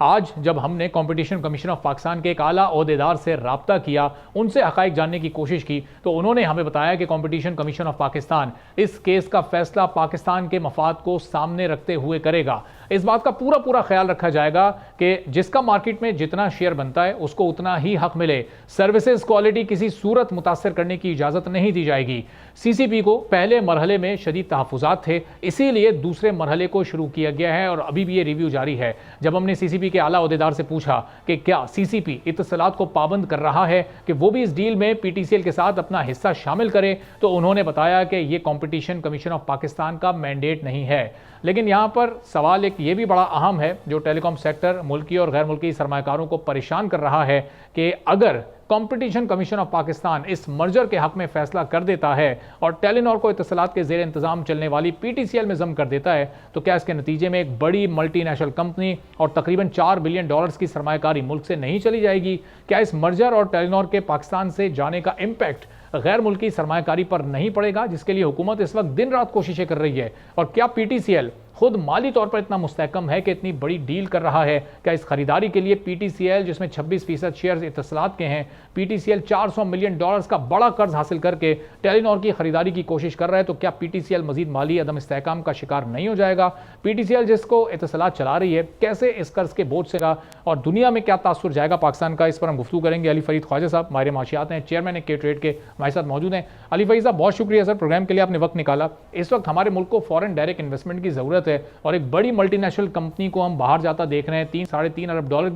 आज जब हमने कंपटीशन कमीशन ऑफ पाकिस्तान के एक आला ओहदेदार से रब्ता किया, उनसे हक़ाइक़ जानने की कोशिश की, तो उन्होंने हमें बताया कि कंपटीशन कमीशन ऑफ पाकिस्तान इस केस का फैसला पाकिस्तान के मफाद को सामने रखते हुए करेगा। इस बात का पूरा ख्याल रखा जाएगा कि जिसका मार्केट में जितना शेयर बनता है उसको उतना ही हक मिले। सर्विसेज क्वालिटी किसी सूरत मुतासर करने की इजाज़त नहीं दी जाएगी। सीसीपी को पहले मरहले में शदीद तहफ़्फ़ुज़ात थे, इसीलिए दूसरे मरहले को शुरू किया गया है और अभी भी ये रिव्यू जारी है। जब हमने सीसीपी के आला ओहदेदार से पूछा कि क्या सीसीपी इत्तलात को पाबंद कर रहा है कि वो भी इस डील में पीटीसीएल के साथ अपना हिस्सा शामिल करे, तो उन्होंने बताया कि ये कंपटीशन कमीशन ऑफ पाकिस्तान का मैंडेट नहीं है। लेकिन यहाँ पर सवाल एक ये भी बड़ा अहम है जो टेलीकॉम सेक्टर मुल्की और गैर मुल्की सरमाकारों को परेशान कर रहा है कि अगर कंपटीशन कमीशन ऑफ पाकिस्तान इस मर्जर के हक में फैसला कर देता है और टेलीनॉर को इत्तलात के ज़ेर इंतज़ाम चलने वाली पीटीसीएल में जम कर देता है, तो क्या इसके नतीजे में एक बड़ी मल्टीनेशनल कंपनी और तकरीबन $4 बिलियन की सरमाकारी मुल्क से नहीं चली जाएगी? क्या इस मर्जर और टेलीनॉर के पाकिस्तान से जाने का इम्पैक्ट गैर मुल्की सरमाकारी पर नहीं पड़ेगा, जिसके लिए हुकूमत इस वक्त दिन रात कोशिशें कर रही है? और क्या पीटीसीएल खुद माली तौर पर इतना मुस्तहकम है कि इतनी बड़ी डील कर रहा है? क्या इस खरीदारी के लिए पीटीसीएल, जिसमें 26% शेयर इत्तलात के हैं, पीटीसीएल $400 मिलियन का बड़ा कर्ज हासिल करके टेलीनॉर की खरीदारी की कोशिश कर रहा है, तो क्या पीटीसीएल मजीद माली अदम इस्तेहकाम का शिकार नहीं हो जाएगा? पीटीसीएल जिसको इत्तलात चला रही है, कैसे इस कर्ज के बोझ से का और दुनिया में क्या तासुर जाएगा पाकिस्तान का? इस पर हम गुफ्तगू करेंगे। अली फरीद ख्वाजा साहब माहिर माशियात हैं, चेयरमैन के ट्रेड के, हमारे साथ मौजूद हैं। अली फरीद साहब, बहुत शुक्रिया सर, प्रोग्राम के लिए आपने वक्त निकाला। इस वक्त हमारे मुल्क को फॉरेन डायरेक्ट इन्वेस्टमेंट की ज़रूरत है और एक बड़ी मल्टीनेशनल कंपनी को हम बाहर जाता देख रहे हैं। $3-3.5 अरब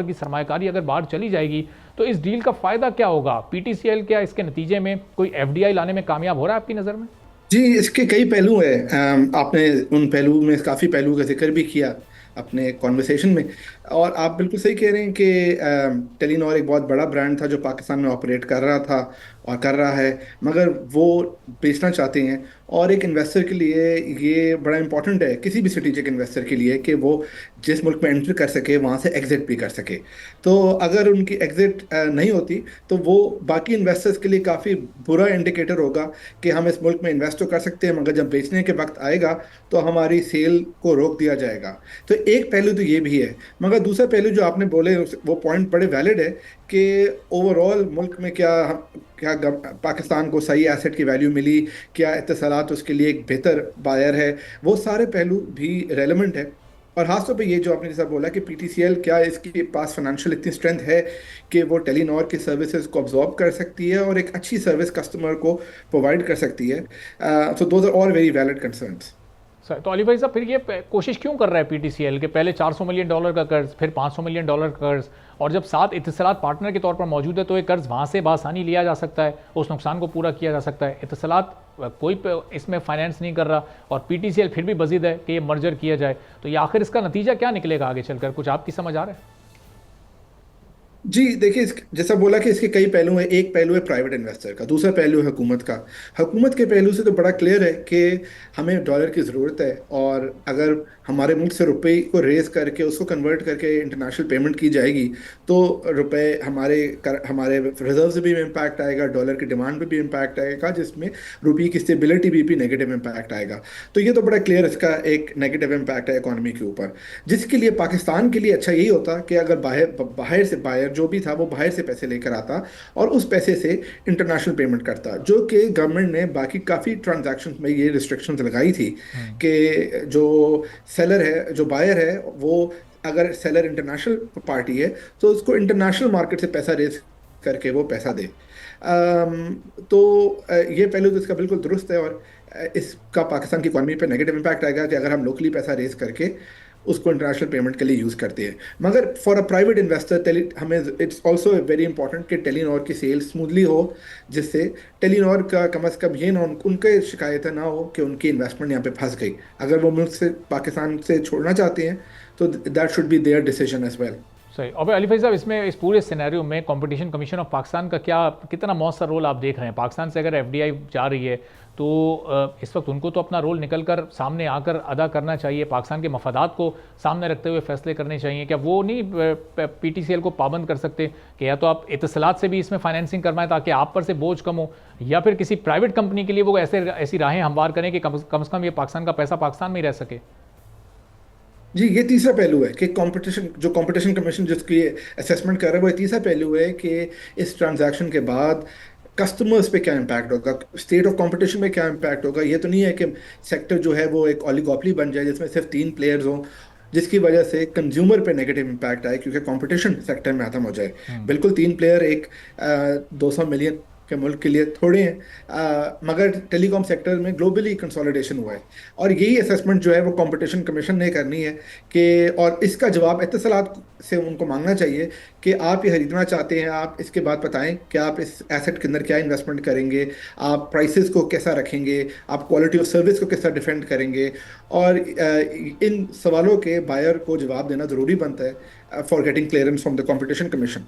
की सरमाकारी अगर बाहर चली जाएगी तो इस डील का फायदा क्या होगा? पीटीसीएल क्या इसके नतीजे में कोई एफडीआई लाने में कामयाब हो रहा है आपकी नज़र में? जी, इसके कई पहलू हैं। आपने उन पहलू में काफ़ी पहलू का जिक्र भी किया अपने कॉन्वर्सेशन में, और आप बिल्कुल सही कह रहे हैं कि टेलीनॉर एक बहुत बड़ा ब्रांड था जो पाकिस्तान में ऑपरेट कर रहा था और कर रहा है, मगर वो बेचना चाहते हैं। और एक इन्वेस्टर के लिए ये बड़ा इंपॉर्टेंट है, किसी भी स्ट्रेटेजिक इन्वेस्टर के लिए, कि वो जिस मुल्क में एंटर कर सके वहाँ से एग्जिट भी कर सके। तो अगर उनकी एग्जिट नहीं होती तो वो बाकी इन्वेस्टर्स के लिए काफ़ी बुरा इंडिकेटर होगा कि हम इस मुल्क में इन्वेस्ट तो कर सकते हैं, मगर जब बेचने के वक्त आएगा तो हमारी सेल को रोक दिया जाएगा। तो एक पहलू तो ये भी है, मगर दूसरा पहलू जो आपने बोले वो पॉइंट बड़े वैलिड है कि ओवरऑल मुल्क में क्या पाकिस्तान को सही एसेट की वैल्यू मिली, क्या इत्तलात उसके लिए एक बेहतर बायर है, वो सारे पहलू भी रेलेवेंट है। और खासतौर पे ये जो आपने जैसा बोला कि पीटीसीएल क्या इसके पास फाइनेंशियल इतनी स्ट्रेंथ है कि वो टेलीनॉर की सर्विसेज को अब्जॉर्ब कर सकती है और एक अच्छी सर्विस कस्टमर को प्रोवाइड कर सकती है। So those are all very valid concerns. Sir, तो अली भाई साहब, फिर ये कोशिश क्यों कर रहा है पीटीसीएल के पहले $400 मिलियन का कर्ज, फिर $500 मिलियन का कर्ज, और जब साथ इत्तलात पार्टनर के तौर पर मौजूद है तो ये कर्ज वहाँ से बासानी लिया जा सकता है, उस नुकसान को पूरा किया जा सकता है। इत्तलात कोई इसमें फाइनेंस नहीं कर रहा और पीटीसीएल फिर भी बजीद है कि ये मर्जर किया जाए, तो ये आखिर इसका नतीजा क्या निकलेगा आगे चलकर? कुछ आपकी समझ आ रहा है? जी देखिए, जैसा बोला कि इसके कई पहलू हैं। एक पहलू है प्राइवेट इन्वेस्टर का, दूसरा पहलू है हुकूमत का। हुकूमत के पहलू से तो बड़ा क्लियर है कि हमें डॉलर की ज़रूरत है, और अगर हमारे मुल्क से रुपए को रेज करके उसको कन्वर्ट करके इंटरनेशनल पेमेंट की जाएगी तो रुपए हमारे रिजर्व से भी इम्पैक्ट आएगा, डॉलर की डिमांड पे भी इम्पैक्ट आएगा, जिसमें रुपये की स्टेबिलिटी भी नेगेटिव इम्पैक्ट आएगा। तो ये तो बड़ा क्लियर इसका एक नेगेटिव इम्पैक्ट है इकॉनमी के ऊपर, जिसके लिए पाकिस्तान के लिए अच्छा यही होता कि अगर बाहर से बायर जो भी था वो बाहर से पैसे लेकर आता और उस पैसे से इंटरनेशनल पेमेंट करता, जो कि गवर्नमेंट ने बाकी काफ़ी ट्रांजैक्शन में ये रिस्ट्रिक्शंस लगाई थी कि जो सेलर है, जो बायर है, वो अगर सेलर इंटरनेशनल पार्टी है तो उसको इंटरनेशनल मार्केट से पैसा रेज करके वो पैसा दे। तो ये पहलू तो इसका बिल्कुल दुरुस्त है, और इसका पाकिस्तान की इकॉनमी पे नेगेटिव इम्पैक्ट आएगा कि अगर हम लोकली पैसा रेज करके उसको इंटरनेशनल पेमेंट के लिए यूज़ करते हैं। मगर फॉर अ प्राइवेट इन्वेस्टर हमें इट्स ऑल्सो वेरी इंपॉर्टेंट कि टेलीनॉर की सेल स्मूथली हो, जिससे टेलीनॉर का कम अज़ कम ये ना उनके शिकायतें ना हो कि उनकी इन्वेस्टमेंट यहाँ पे फंस गई। अगर वो मुल्क से पाकिस्तान से छोड़ना चाहते हैं तो that should be their decision as well. सही। और अली भाई साहब, इसमें इस पूरे सिनेरियो में कंपटीशन कमीशन ऑफ पाकिस्तान का कितना मौसर रोल आप देख रहे हैं? पाकिस्तान से अगर एफडीआई जा रही है तो इस वक्त उनको तो अपना रोल निकल कर सामने आकर अदा करना चाहिए, पाकिस्तान के मफादात को सामने रखते हुए फैसले करने चाहिए। क्या वो नहीं पीटीसीएल को पाबंद कर सकते कि या तो आप इत्तलात से भी इसमें फाइनेंसिंग करवाएं ताकि आप पर से बोझ कम हो, या फिर किसी प्राइवेट कंपनी के लिए वो ऐसी राहें हमवार करें कि कम से कम ये पाकिस्तान का पैसा पाकिस्तान में ही रह सके? जी, ये तीसरा पहलू है कि कंपटीशन कमीशन जिसकी असेसमेंट कर रहा है, वो ये तीसरा पहलू है कि इस ट्रांजैक्शन के बाद कस्टमर्स पे क्या इम्पैक्ट होगा, स्टेट ऑफ कंपटीशन में क्या इम्पैक्ट होगा। ये तो नहीं है कि सेक्टर जो है वो एक ओलिगोपोली बन जाए जिसमें सिर्फ तीन प्लेयर्स हों, जिसकी वजह से कंज्यूमर पे नेगेटिव इम्पैक्ट आए क्योंकि कंपटीशन सेक्टर में खत्म हो जाए। बिल्कुल, तीन प्लेयर एक 200 मिलियन के मुल्क के लिए थोड़े हैं, मगर टेलीकॉम सेक्टर में ग्लोबली कंसोलिडेशन हुआ है। और यही असेसमेंट जो है वो कंपटीशन कमीशन ने करनी है कि, और इसका जवाब इत्तसालात से उनको मांगना चाहिए कि आप ये खरीदना चाहते हैं, आप इसके बाद बताएं कि आप इस एसेट के अंदर क्या इन्वेस्टमेंट करेंगे, आप प्राइसेस को कैसा रखेंगे, आप क्वालिटी ऑफ सर्विस को कैसा डिफेंड करेंगे। और इन सवालों के बायर को जवाब देना ज़रूरी बनता है for getting clearance from the competition commission.